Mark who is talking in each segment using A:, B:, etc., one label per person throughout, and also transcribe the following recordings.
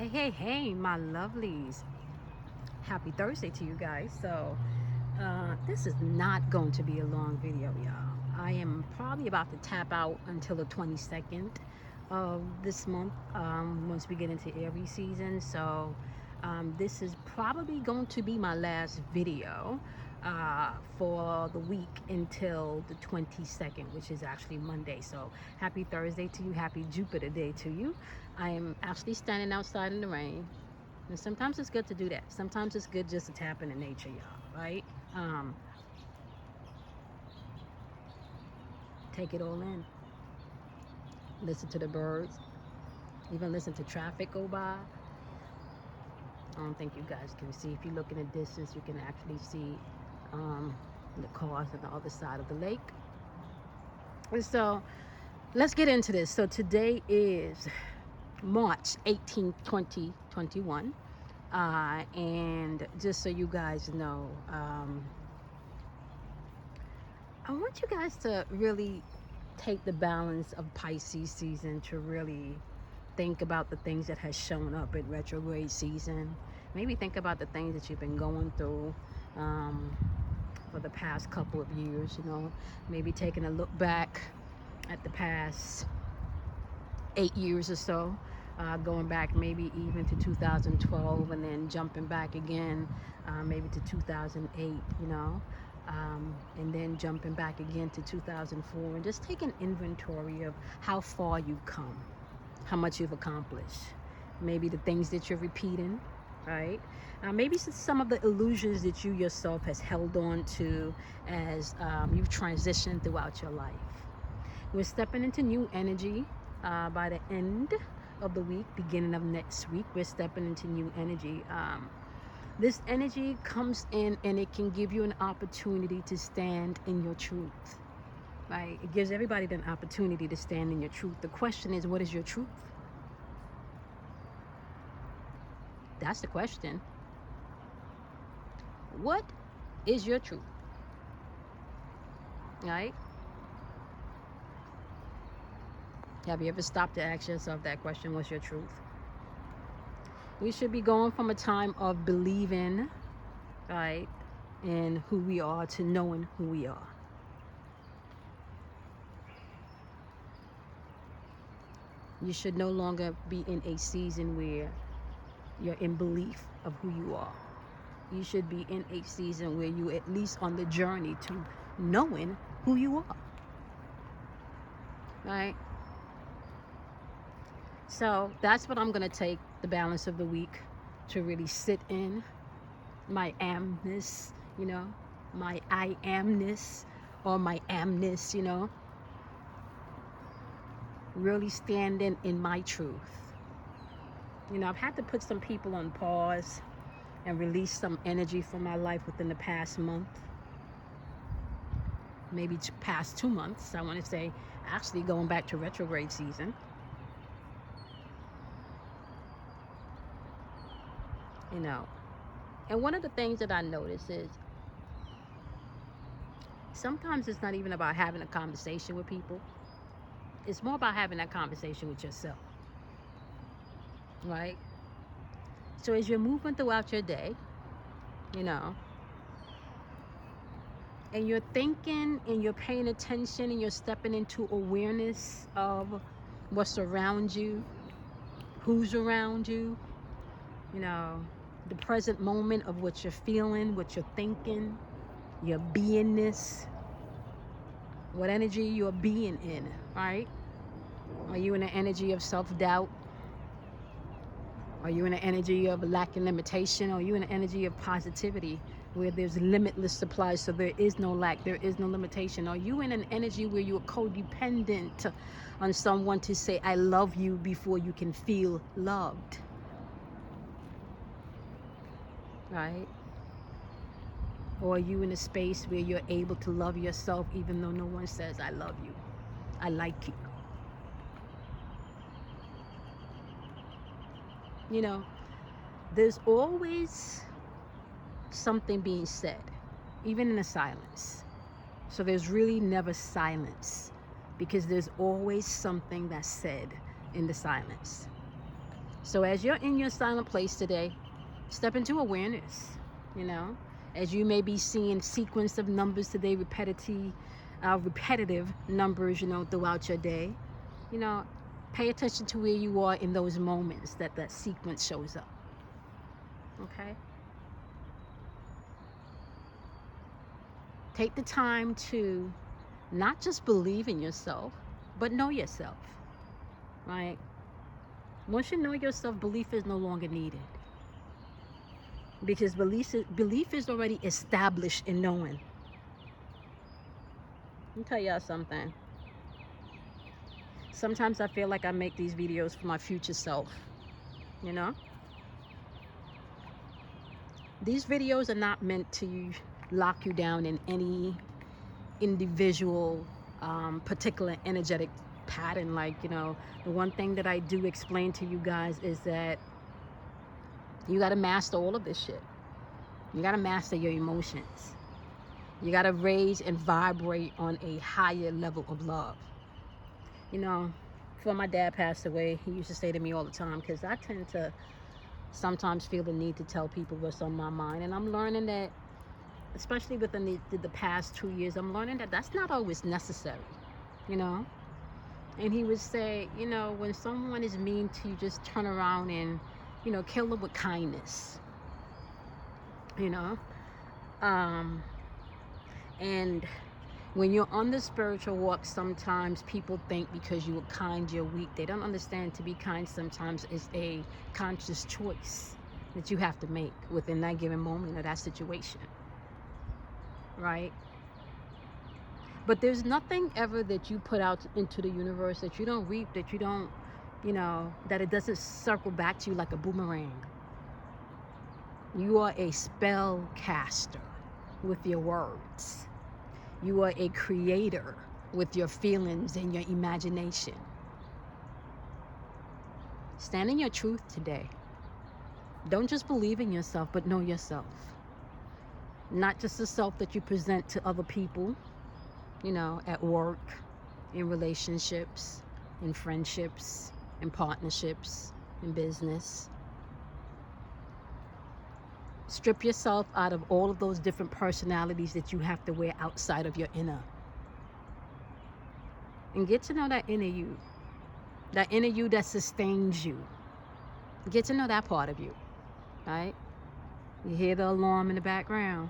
A: Hey, my lovelies. Happy Thursday to you guys. So, this is not going to be a long video, y'all. I am probably about to tap out until the 22nd of this month, once we get into Aries season. So, this is probably going to be my last video for the week until the 22nd, which is actually Monday. So happy Thursday to you, happy Jupiter day to you. I am actually standing outside in the rain, and sometimes it's good to do that. Sometimes it's good just to tap into nature, y'all, right? Take it all in. Listen to the birds, even listen to traffic go by. I don't think you guys can see. If you look in the distance, you can actually see the cars on the other side of the lake. And so let's get into this. So today is March 18th, 2021. And just so you guys know, I want you guys to really take the balance of Pisces season to really think about the things that has shown up in retrograde season. Maybe think about the things that you've been going through for the past couple of years, maybe taking a look back at the past 8 years or so, going back maybe even to 2012 and then jumping back again maybe to 2008, and then jumping back again to 2004, and just take an inventory of how far you've come, how much you've accomplished, maybe the things that you're repeating, right? Maybe some of the illusions that you yourself has held on to as you've transitioned throughout your life. We're stepping into new energy by the end of the week, beginning of next week. We're stepping into new energy. This energy comes in and it can give you an opportunity to stand in your truth, right? It gives everybody an opportunity to stand in your truth. The question is, what is your truth? That's the question. What is your truth? Right? Have you ever stopped to ask yourself that question? What's your truth? We should be going from a time of believing, right, in who we are to knowing who we are. You should no longer be in a season where you're in belief of who you are. You should be in a season where you're at least on the journey to knowing who you are. Right? So that's what I'm going to take the balance of the week to really sit in my amness, my I amness or my amness, really standing in my truth. I've had to put some people on pause and release some energy from my life within the past month, maybe past 2 months. I want to say, actually going back to retrograde season. And one of the things that I notice is sometimes it's not even about having a conversation with people. It's more about having that conversation with yourself, right? So as you're moving throughout your day, and you're thinking and you're paying attention and you're stepping into awareness of what's around you, who's around you, the present moment of what you're feeling, what you're thinking, your beingness, what energy you're being in, right? Are you in an energy of self-doubt? Are you in an energy of lack and limitation? Are you in an energy of positivity where there's limitless supply, so there is no lack, there is no limitation? Are you in an energy where you're codependent on someone to say, I love you, before you can feel loved? Right? Or are you in a space where you're able to love yourself even though no one says, I love you, I like you? There's always something being said, even in the silence. So there's really never silence, because there's always something that's said in the silence. So as you're in your silent place today, step into awareness, as you may be seeing sequence of numbers today, repetitive numbers, throughout your day. Pay attention to where you are in those moments that sequence shows up. Okay? Take the time to not just believe in yourself, but know yourself. Right? Once you know yourself, belief is no longer needed. Because belief is already established in knowing. Let me tell y'all something. Sometimes I feel like I make these videos for my future self. These videos are not meant to lock you down in any individual particular energetic pattern. The one thing that I do explain to you guys is that you got to master all of this shit. You got to master your emotions. You got to raise and vibrate on a higher level of love. Before my dad passed away, he used to say to me all the time, because I tend to sometimes feel the need to tell people what's on my mind. And I'm learning that, especially within the past 2 years, I'm learning that that's not always necessary, And he would say, when someone is mean to you, just turn around and, kill them with kindness, and when you're on the spiritual walk, sometimes people think because you are kind, you're weak. They don't understand to be kind sometimes is a conscious choice that you have to make within that given moment or that situation. Right? But there's nothing ever that you put out into the universe that you don't reap, that you don't, that it doesn't circle back to you like a boomerang. You are a spell caster with your words. You are a creator with your feelings and your imagination. Stand in your truth today. Don't just believe in yourself, but know yourself. Not just the self that you present to other people, at work, in relationships, in friendships, in partnerships, in business. Strip yourself out of all of those different personalities that you have to wear outside of your inner. And get to know that inner you. That inner you that sustains you. Get to know that part of you. Right? You hear the alarm in the background.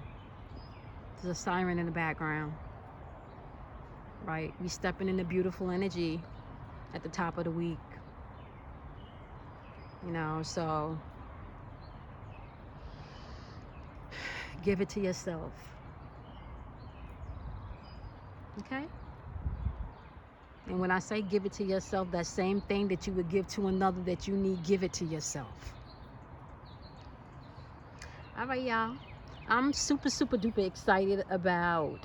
A: There's a siren in the background. Right? We stepping in the beautiful energy at the top of the week. So give it to yourself. Okay? And when I say give it to yourself, that same thing that you would give to another that you need, give it to yourself. All right, y'all. I'm super, super duper excited about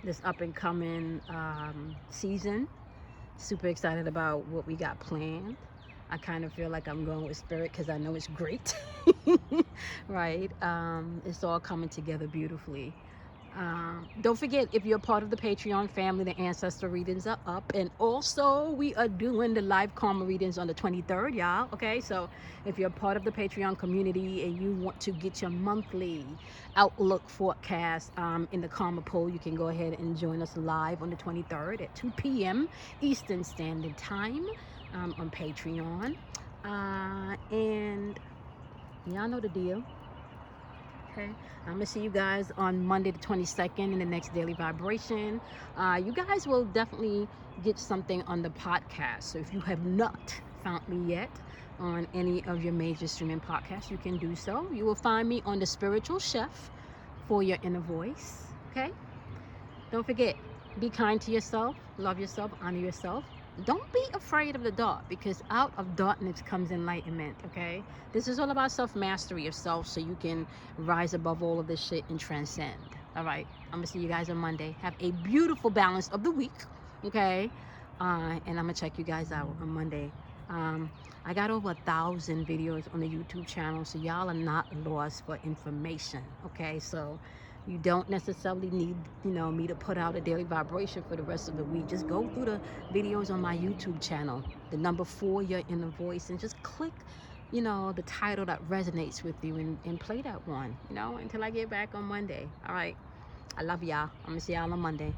A: this up and coming season. Super excited about what we got planned. I kind of feel like I'm going with spirit because I know it's great. Right? It's all coming together beautifully. Don't forget, if you're part of the Patreon family, the ancestor readings are up, and also we are doing the live karma readings on the 23rd, y'all. Okay, so if you're part of the Patreon community and you want to get your monthly outlook forecast in the karma poll, you can go ahead and join us live on the 23rd at 2 p.m. Eastern Standard Time on Patreon. And y'all know the deal. Okay, I'm gonna see you guys on Monday the 22nd in the next daily vibration. You guys will definitely get something on the podcast. So if you have not found me yet on any of your major streaming podcasts, you can do so. You will find me on The Spiritual Chef for your inner voice. Okay, don't forget, be kind to yourself, love yourself, honor yourself. Don't be afraid of the dark, because out of darkness comes enlightenment. Okay, this is all about self-mastery of self, so you can rise above all of this shit and transcend. All right, I'm gonna see you guys on Monday. Have a beautiful balance of the week. Okay, and I'm gonna check you guys out on Monday. I got over 1,000 videos on the YouTube channel, so y'all are not lost for information. Okay, so You don't necessarily need, me to put out a daily vibration for the rest of the week. Just go through the videos on my YouTube channel, the number 4, your inner voice, and just click, the title that resonates with you, and play that one, until I get back on Monday. All right. I love y'all. I'm going to see y'all on Monday.